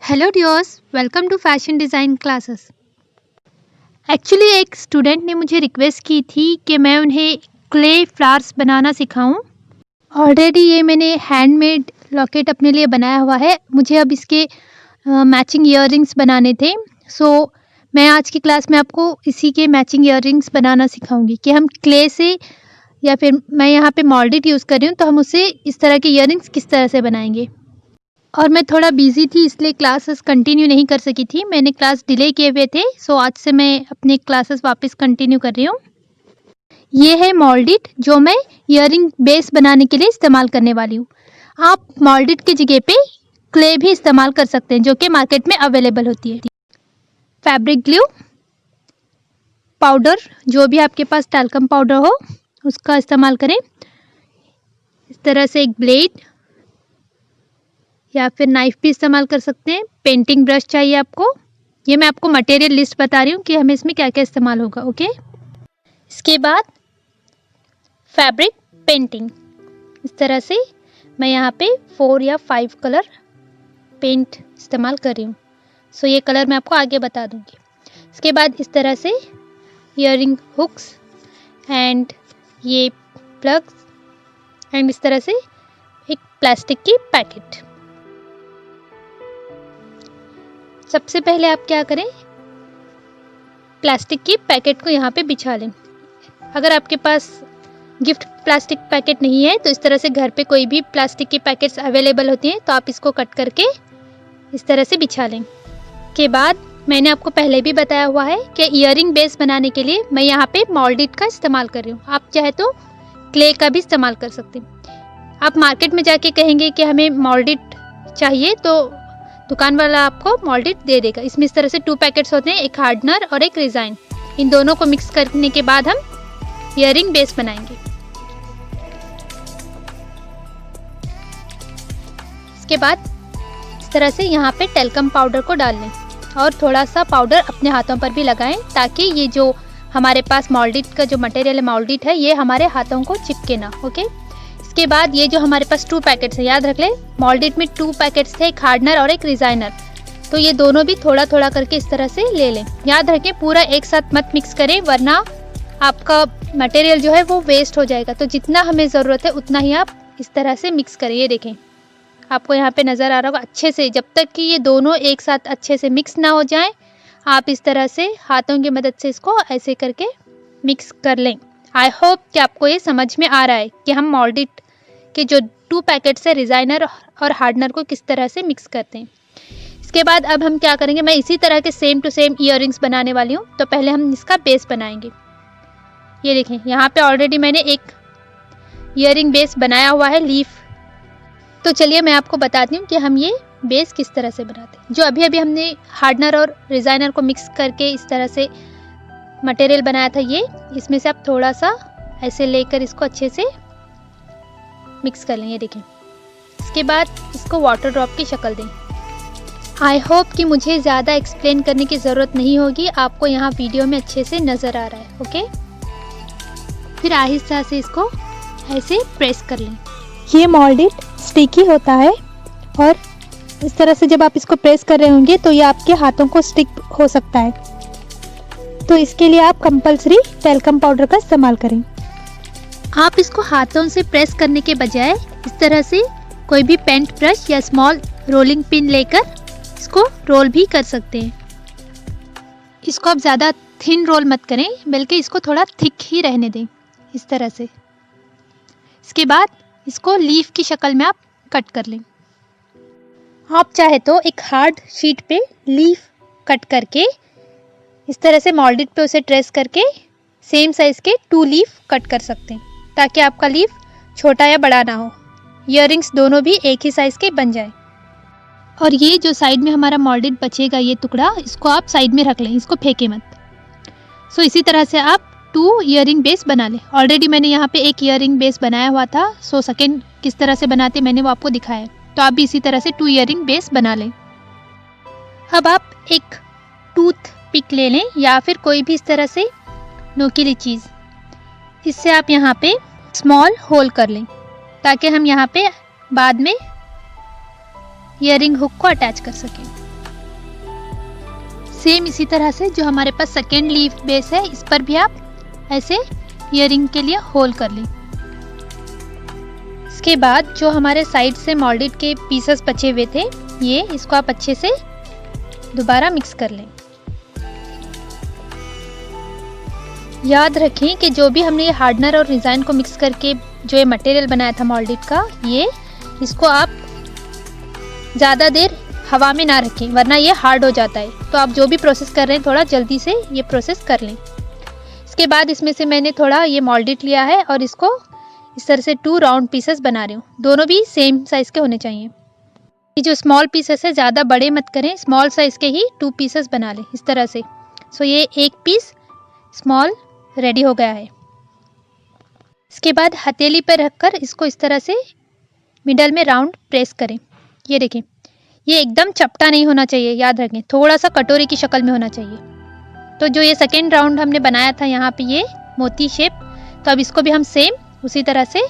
Hello dears, welcome to fashion design classes. Actually एक student ने मुझे रिक्वेस्ट की थी कि मैं उन्हें क्ले फ्लावर्स बनाना सिखाऊं। ऑलरेडी ये मैंने हैंडमेड लॉकेट अपने लिए बनाया हुआ है। मुझे अब इसके मैचिंग ईयररिंग्स बनाने थे। सो मैं आज की क्लास में आपको इसी के मैचिंग ईयररिंग्स बनाना सिखाऊंगी कि हम क्ले से या फिर मैं यहाँ पे मोल्डेड यूज़ कर रही हूँ, तो हम उससे इस तरह के ईयररिंग्स किस तरह से बनाएंगे। और मैं थोड़ा बिजी थी इसलिए क्लासेस कंटिन्यू नहीं कर सकी थी। मैंने क्लास डिले किए हुए थे, सो आज से मैं अपने क्लासेस वापस कंटिन्यू कर रही हूँ। ये है मोल्डेड जो मैं ईयररिंग बेस बनाने के लिए इस्तेमाल करने वाली हूँ। आप मोल्डेड की जगह पे क्ले भी इस्तेमाल कर सकते हैं जो कि मार्केट में अवेलेबल होती है। फैब्रिक ग्लू, पाउडर, जो भी आपके पास टैल्कम पाउडर हो उसका इस्तेमाल करें। इस तरह से एक ब्लेड या फिर नाइफ भी इस्तेमाल कर सकते हैं। पेंटिंग ब्रश चाहिए आपको। ये मैं आपको मटेरियल लिस्ट बता रही हूँ कि हमें इसमें क्या क्या इस्तेमाल होगा। ओके, इसके बाद फैब्रिक पेंटिंग। इस तरह से मैं यहाँ पे 4 या 5 कलर पेंट इस्तेमाल कर रही हूँ। सो ये कलर मैं आपको आगे बता दूँगी। इसके बाद इस तरह से ईयररिंग हुक्स एंड ये प्लग्स एंड इस तरह से एक प्लास्टिक की पैकेट। सबसे पहले आप क्या करें, प्लास्टिक की पैकेट को यहाँ पे बिछा लें। अगर आपके पास गिफ्ट प्लास्टिक पैकेट नहीं है तो इस तरह से घर पे कोई भी प्लास्टिक की पैकेट्स अवेलेबल होती हैं, तो आप इसको कट करके इस तरह से बिछा लें। के बाद मैंने आपको पहले भी बताया हुआ है कि ईयररिंग बेस बनाने के लिए मैं यहाँ पे मोल्डेड का इस्तेमाल कर रही हूँ। आप चाहे तो क्ले का भी इस्तेमाल कर सकते हैं। आप मार्केट में जाके कहेंगे कि हमें मोल्डेड चाहिए तो दुकान वाला आपको मोल्डेड दे देगा। इसमें इस तरह से 2 पैकेट्स होते हैं, एक हार्डनर और एक रिजाइन। इन दोनों को मिक्स करने के बाद हम ईयररिंग बेस बनाएंगे। इसके बाद इस तरह से यहाँ पे टैल्कम पाउडर को डाल लें और थोड़ा सा पाउडर अपने हाथों पर भी लगाएं ताकि ये जो हमारे पास मोल्डेड का जो मटेरियल है मोल्डेड है, ये हमारे हाथों को चिपके ना। ओके, इसके बाद ये जो हमारे पास 2 पैकेट्स हैं, याद रख लें मोल्डेड में 2 पैकेट्स थे, एक हार्डनर और एक रिजाइनर। तो ये दोनों भी थोड़ा थोड़ा करके इस तरह से ले लें। याद रखें पूरा एक साथ मत मिक्स करें वरना आपका मटेरियल जो है वो वेस्ट हो जाएगा। तो जितना हमें ज़रूरत है उतना ही आप इस तरह से मिक्स करें। ये देखें आपको यहाँ पे नज़र आ रहा होगा अच्छे से। जब तक कि ये दोनों एक साथ अच्छे से मिक्स ना हो जाएं, आप इस तरह से हाथों की मदद से इसको ऐसे करके मिक्स कर लें। आई होप कि आपको ये समझ में आ रहा है कि हम मोल्डेड के जो 2 पैकेट्स है रिजाइनर और हार्डनर को किस तरह से मिक्स करते हैं। इसके बाद अब हम क्या करेंगे, मैं इसी तरह के सेम टू सेम ईयररिंग्स बनाने वाली हूँ। तो पहले हम इसका बेस बनाएंगे। ये देखें यहाँ पे ऑलरेडी मैंने एक ईयररिंग बेस बनाया हुआ है, लीफ। तो चलिए मैं आपको बताती हूँ कि हम ये बेस किस तरह से बनाते हैं। जो अभी अभी हमने हार्डनर और रिजाइनर को मिक्स करके इस तरह से मटेरियल बनाया था, ये इसमें से आप थोड़ा सा ऐसे लेकर इसको अच्छे से मिक्स कर लें। ये देखें, इसके बाद इसको वाटर ड्रॉप की शक्ल दें। आई होप कि मुझे ज़्यादा एक्सप्लेन करने की ज़रूरत नहीं होगी, आपको यहाँ वीडियो में अच्छे से नज़र आ रहा है। ओके, फिर आहिस्ता से इसको ऐसे प्रेस कर लें। ये मोल्डेड स्टिकी होता है और इस तरह से जब आप इसको प्रेस कर रहे होंगे तो ये आपके हाथों को स्टिक हो सकता है। तो इसके लिए आप कंपल्सरी टैल्कम पाउडर का इस्तेमाल करें। आप इसको हाथों से प्रेस करने के बजाय इस तरह से कोई भी पेंट ब्रश या स्मॉल रोलिंग पिन लेकर इसको रोल भी कर सकते हैं। इसको आप ज़्यादा थिन रोल मत करें, बल्कि इसको थोड़ा थिक ही रहने दें इस तरह से। इसके बाद इसको लीफ की शक्ल में आप कट कर लें। आप चाहे तो एक हार्ड शीट पे लीफ कट करके इस तरह से मोल्डेड पे उसे ट्रेस करके सेम साइज़ के 2 लीफ कट कर सकते हैं ताकि आपका लीफ छोटा या बड़ा ना हो। ईयररिंग्स दोनों भी एक ही साइज़ के बन जाए। और ये जो साइड में हमारा मोल्डेड बचेगा ये टुकड़ा, इसको आप साइड में रख लें, इसको फेंके मत। सो इसी तरह से आप 2 ईयररिंग बेस बना लें। ऑलरेडी मैंने यहाँ पे एक ईयररिंग बेस बनाया हुआ था। सो सेकेंड किस तरह से बनाते मैंने वो आपको दिखाया। तो आप भी इसी तरह से 2 ईयररिंग बेस बना लें। अब आप एक टूथ पिक ले लें या फिर कोई भी इस तरह से नोकीली चीज़। इससे आप यहाँ पे स्मॉल होल कर लें ताकि हम यहाँ पे बाद में ईयरिंग हुक को अटैच कर सकें। सेम इसी तरह से जो हमारे पास सेकेंड लीफ बेस है इस पर भी आप ऐसे ईयरिंग के लिए होल कर लें। इसके बाद जो हमारे साइड से मोल्डेड के पीसेस बचे हुए थे ये इसको आप अच्छे से दोबारा मिक्स कर लें। याद रखें कि जो भी हमने ये हार्डनर और रिजाइन को मिक्स करके जो ये मटेरियल बनाया था मोल्डेड का ये इसको आप ज़्यादा देर हवा में ना रखें वरना ये हार्ड हो जाता है। तो आप जो भी प्रोसेस कर रहे हैं थोड़ा जल्दी से ये प्रोसेस कर लें। इसके बाद इसमें से मैंने थोड़ा ये मोल्डेड लिया है और इसको इस तरह से 2 राउंड पीसेस बना रही हूँ। दोनों भी सेम साइज़ के होने चाहिए। ये जो स्मॉल पीसेस है ज़्यादा बड़े मत करें, स्मॉल साइज़ के ही 2 पीसेस बना लें इस तरह से। सो ये एक पीस स्मॉल रेडी हो गया है। इसके बाद हथेली पर रखकर इसको इस तरह से मिडल में राउंड प्रेस करें। ये देखें ये एकदम चपटा नहीं होना चाहिए, याद रखें थोड़ा सा कटोरी की शक्ल में होना चाहिए। तो जो ये सेकेंड राउंड हमने बनाया था यहाँ पे ये मोती शेप, तो अब इसको भी हम सेम उसी तरह से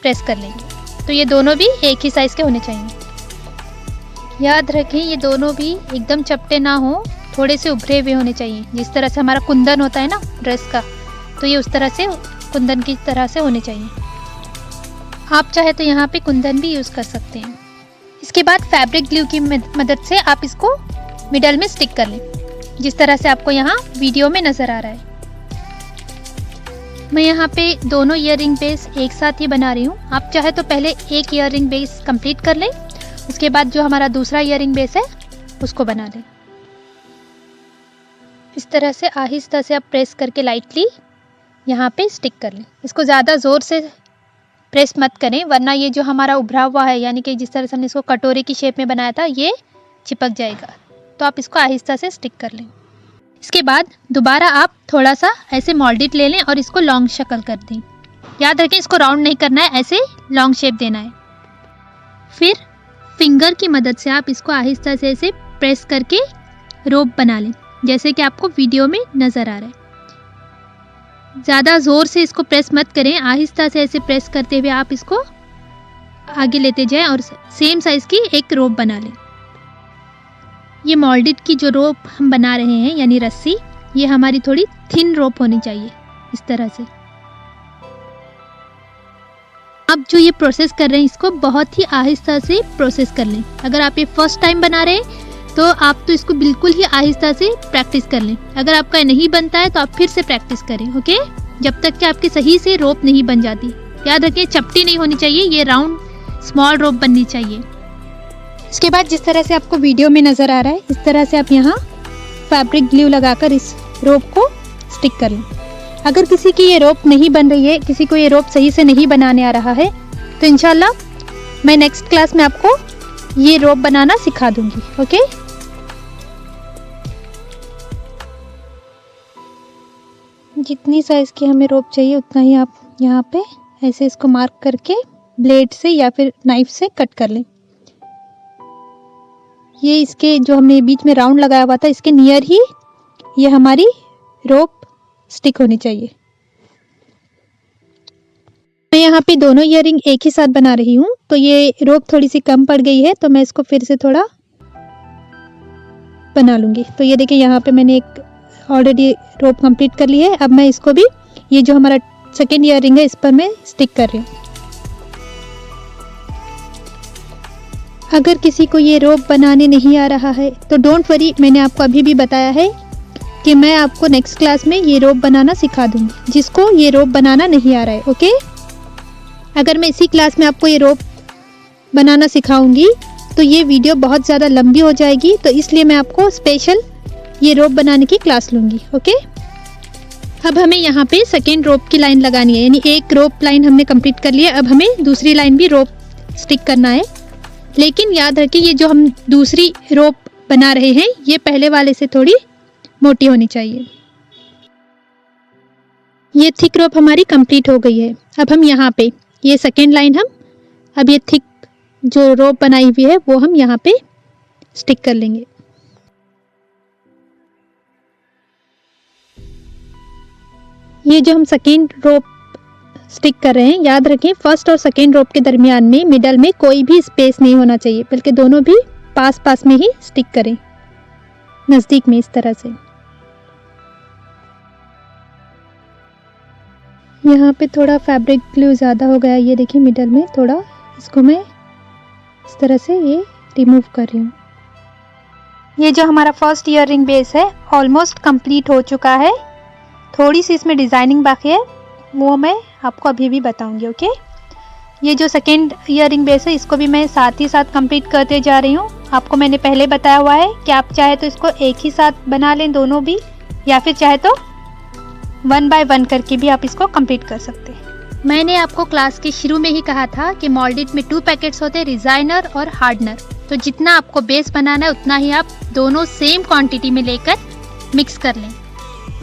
प्रेस कर लेंगे। तो ये दोनों भी एक ही साइज़ के होने चाहिए। याद रखें ये दोनों भी एकदम चपटे ना हो, थोड़े से उभरे हुए होने चाहिए। जिस तरह से हमारा कुंदन होता है ना ड्रेस का, तो ये उस तरह से कुंदन की तरह से होने चाहिए। आप चाहे तो यहाँ पे कुंदन भी यूज़ कर सकते हैं। इसके बाद फैब्रिक ग्लू की मदद से आप इसको मिडल में स्टिक कर लें जिस तरह से आपको यहाँ वीडियो में नज़र आ रहा है। मैं यहाँ पे दोनों ईयरिंग बेस एक साथ ही बना रही हूँ। आप चाहे तो पहले एक ईयरिंग बेस कंप्लीट कर लें, उसके बाद जो हमारा दूसरा ईयरिंग बेस है उसको बना लें। इस तरह से आहिस्ता से आप प्रेस करके लाइटली यहाँ पे स्टिक कर लें। इसको ज़्यादा ज़ोर से प्रेस मत करें वरना ये जो हमारा उभरा हुआ है यानी कि जिस तरह से हमने इसको कटोरे की शेप में बनाया था ये चिपक जाएगा। तो आप इसको आहिस्ता से स्टिक कर लें। इसके बाद दोबारा आप थोड़ा सा ऐसे मोल्डेड ले लें और इसको लॉन्ग शक्ल कर दें। याद रखें इसको राउंड नहीं करना है, ऐसे लॉन्ग शेप देना है। फिर फिंगर की मदद से आप इसको आहिस्ता से ऐसे प्रेस करके रोप बना लें जैसे कि आपको वीडियो में नज़र आ रहा है। ज़्यादा ज़ोर से इसको प्रेस मत करें, आहिस्ता से ऐसे प्रेस करते हुए आप इसको आगे लेते जाएं और सेम साइज़ की एक रोप बना लें। ये मोल्डेड की जो रोप हम बना रहे हैं यानी रस्सी, ये हमारी थोड़ी थिन रोप होनी चाहिए इस तरह से। अब जो ये प्रोसेस कर रहे हैं इसको बहुत ही आहिस्ता से प्रोसेस कर लें। अगर आप ये फर्स्ट टाइम बना रहे हैं तो आप तो इसको बिल्कुल ही आहिस्ता से प्रैक्टिस कर लें। अगर आपका नहीं बनता है तो आप फिर से प्रैक्टिस करें, ओके, जब तक कि आपकी सही से रोप नहीं बन जाती। याद रखें चपटी नहीं होनी चाहिए, ये राउंड स्मॉल रोप बननी चाहिए। इसके बाद जिस तरह से आपको वीडियो में नज़र आ रहा है इस तरह से आप यहाँ फैब्रिक ग्लू लगाकर इस रोप को स्टिक कर लें। अगर किसी की ये रोप नहीं बन रही है, किसी को ये रोप सही से नहीं बनाने आ रहा है, तो इंशाल्लाह मैं नेक्स्ट क्लास में आपको ये रोप बनाना सिखा दूंगी, ओके। जितनी साइज़ की हमें रोप चाहिए उतना ही आप यहाँ पे ऐसे इसको मार्क करके ब्लेड से या फिर नाइफ से कट कर लें। ये इसके जो हमने बीच में राउंड लगाया हुआ था इसके नियर ही ये हमारी रोप स्टिक होनी चाहिए। मैं यहाँ पे दोनों ईयरिंग एक ही साथ बना रही हूँ, तो ये रोप थोड़ी सी कम पड़ गई है तो मैं इसको फिर से थोड़ा बना लूँगी। तो ये देखिए यहाँ पे मैंने एक ऑलरेडी रोप कंप्लीट कर ली है। अब मैं इसको भी ये जो हमारा सेकेंड ईयरिंग है इस पर मैं स्टिक कर रही हूँ। अगर किसी को ये रोप बनाने नहीं आ रहा है तो डोंट वरी, मैंने आपको अभी भी बताया है कि मैं आपको नेक्स्ट क्लास में ये रोप बनाना सिखा दूँगी जिसको ये रोप बनाना नहीं आ रहा है, ओके। अगर मैं इसी क्लास में आपको ये रोप बनाना सिखाऊंगी तो ये वीडियो बहुत ज़्यादा लंबी हो जाएगी, तो इसलिए मैं आपको स्पेशल ये रोप बनाने की क्लास लूँगी, ओके। अब हमें यहाँ पे सेकेंड रोप की लाइन लगानी है, यानी एक रोप लाइन हमने कंप्लीट कर लिया। अब हमें दूसरी लाइन भी रोप स्टिक करना है, लेकिन याद रखिए ये जो हम दूसरी रोप बना रहे हैं ये पहले वाले से थोड़ी मोटी होनी चाहिए। ये थिक रोप हमारी कंप्लीट हो गई है। अब हम यहाँ पे ये सेकेंड लाइन हम अब ये थिक जो रोप बनाई हुई है वो हम यहाँ पे स्टिक कर लेंगे। ये जो हम सेकेंड रोप स्टिक कर रहे हैं। याद रखें फर्स्ट और सेकेंड रोप के दरमियान में मिडल में कोई भी स्पेस नहीं होना चाहिए, बल्कि दोनों भी पास पास में ही स्टिक करें, नज़दीक में, इस तरह से। यहाँ पे थोड़ा फैब्रिक ग्लू ज़्यादा हो गया, ये देखिए मिडल में थोड़ा, इसको मैं इस तरह से ये रिमूव कर रही हूँ। ये जो हमारा फर्स्ट ईयर रिंग बेस है ऑलमोस्ट कंप्लीट हो चुका है। थोड़ी सी इसमें डिज़ाइनिंग बाकी है, वो मैं आपको अभी भी बताऊंगी। ओके, ये जो सेकेंड ईयर रिंग बेस है इसको भी मैं साथ ही साथ कंप्लीट करते जा रही हूँ। आपको मैंने पहले बताया हुआ है कि आप चाहे तो इसको एक ही साथ बना लें दोनों भी, या फिर चाहे तो 1 बाय 1 करके भी आप इसको कंप्लीट कर सकते हैं। मैंने आपको क्लास के शुरू में ही कहा था कि मोल्डिट में 2 पैकेट्स होते हैं, रिजाइनर और हार्डनर। तो जितना आपको बेस बनाना है उतना ही आप दोनों सेम क्वांटिटी में लेकर मिक्स कर लें।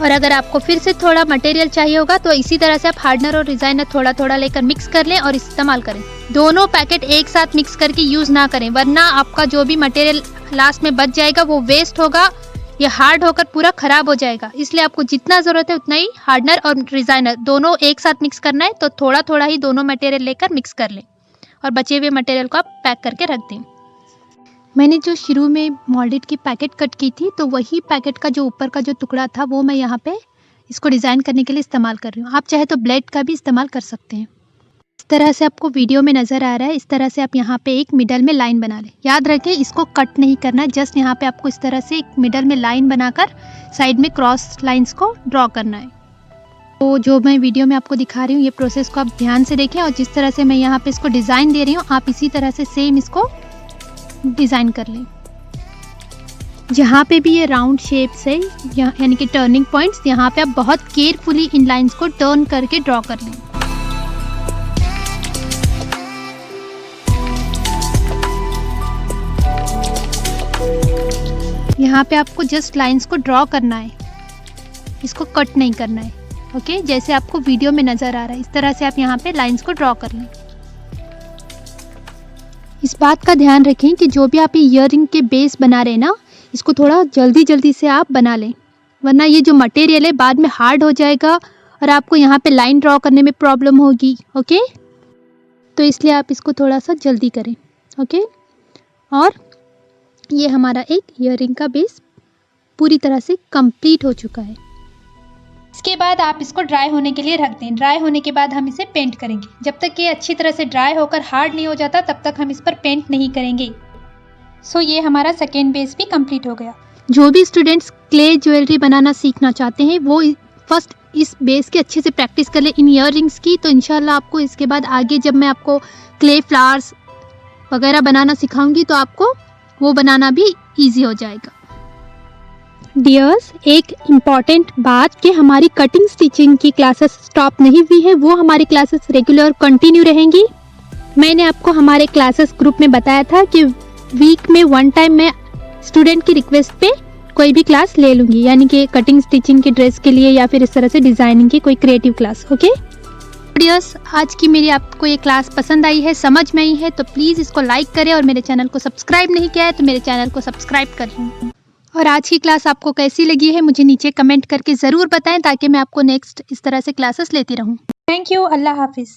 और अगर आपको फिर से थोड़ा मटेरियल चाहिए होगा तो इसी तरह से आप हार्डनर और डिज़ाइनर थोड़ा थोड़ा लेकर मिक्स कर लें और इस्तेमाल करें। दोनों पैकेट एक साथ मिक्स करके यूज़ ना करें, वरना आपका जो भी मटेरियल लास्ट में बच जाएगा वो वेस्ट होगा, ये हार्ड होकर पूरा ख़राब हो जाएगा। इसलिए आपको जितना ज़रूरत है उतना ही हार्डनर और डिज़ाइनर दोनों एक साथ मिक्स करना है। तो थोड़ा थोड़ा ही दोनों मटेरियल लेकर मिक्स कर लें और बचे हुए मटेरियल को आप पैक करके रख दें। मैंने जो शुरू में मोल्डिट की पैकेट कट की थी, तो वही पैकेट का जो ऊपर का जो टुकड़ा था वो मैं यहाँ पे इसको डिज़ाइन करने के लिए इस्तेमाल कर रही हूँ। आप चाहे तो ब्लेड का भी इस्तेमाल कर सकते हैं। इस तरह से आपको वीडियो में नज़र आ रहा है, इस तरह से आप यहाँ पे एक मिडल में लाइन बना लें। याद रखें इसको कट नहीं करना है, जस्ट यहाँ पे आपको इस तरह से एक मिडल में लाइन बनाकर साइड में क्रॉस लाइन्स को ड्रॉ करना है। तो जो मैं वीडियो में आपको दिखा रही हूँ ये प्रोसेस को आप ध्यान से देखें, और जिस तरह से मैं यहाँ पे इसको डिज़ाइन दे रही हूँ आप इसी तरह से सेम इसको डिज़ाइन कर लें। जहाँ पे भी ये राउंड शेप्स है यानी कि टर्निंग पॉइंट्स, यहाँ पे आप बहुत केयरफुली इन लाइंस को टर्न करके ड्रॉ कर लें। यहाँ पे आपको जस्ट लाइंस को ड्रॉ करना है, इसको कट नहीं करना है। ओके, जैसे आपको वीडियो में नज़र आ रहा है इस तरह से आप यहाँ पे लाइंस को ड्रॉ कर लें। इस बात का ध्यान रखें कि जो भी आप ये ईयररिंग के बेस बना रहे हैं ना, इसको थोड़ा जल्दी से आप बना लें, वरना ये जो मटेरियल है बाद में हार्ड हो जाएगा और आपको यहाँ पे लाइन ड्रॉ करने में प्रॉब्लम होगी। ओके, तो इसलिए आप इसको थोड़ा सा जल्दी करें। ओके, और ये हमारा एक ईयररिंग का बेस पूरी तरह से कंप्लीट हो चुका है। इसके बाद आप इसको ड्राई होने के लिए रख दें। ड्राई होने के बाद हम इसे पेंट करेंगे। जब तक ये अच्छी तरह से ड्राई होकर हार्ड नहीं हो जाता तब तक हम इस पर पेंट नहीं करेंगे। सो ये हमारा सेकेंड बेस भी कंप्लीट हो गया। जो भी स्टूडेंट्स क्ले ज्वेलरी बनाना सीखना चाहते हैं वो फर्स्ट इस बेस की अच्छे से प्रैक्टिस कर ले इन ईयररिंग्स की, तो इंशाल्लाह आपको इसके बाद आगे जब मैं आपको क्ले फ्लावर्स वगैरह बनाना सिखाऊंगी तो आपको वो बनाना भी ईजी हो जाएगा। डियर्स, एक इम्पॉर्टेंट बात कि हमारी कटिंग स्टिचिंग की क्लासेस स्टॉप नहीं हुई है, वो हमारी क्लासेस रेगुलर कंटिन्यू रहेंगी। मैंने आपको हमारे क्लासेस ग्रुप में बताया था कि वीक में 1 टाइम मैं स्टूडेंट की रिक्वेस्ट पे कोई भी क्लास ले लूँगी, यानी कि कटिंग स्टिचिंग की ड्रेस के लिए या फिर इस तरह से डिज़ाइनिंग की कोई क्रिएटिव क्लास। ओके डियर्स, आज की मेरी आपको ये क्लास पसंद आई है, समझ में आई है तो प्लीज़ इसको लाइक करें, और मेरे चैनल को सब्सक्राइब नहीं किया है तो मेरे चैनल को सब्सक्राइब कर लें। और आज की क्लास आपको कैसी लगी है मुझे नीचे कमेंट करके ज़रूर बताएं, ताकि मैं आपको नेक्स्ट इस तरह से क्लासेस लेती रहूं। थैंक यू, अल्लाह हाफिज़।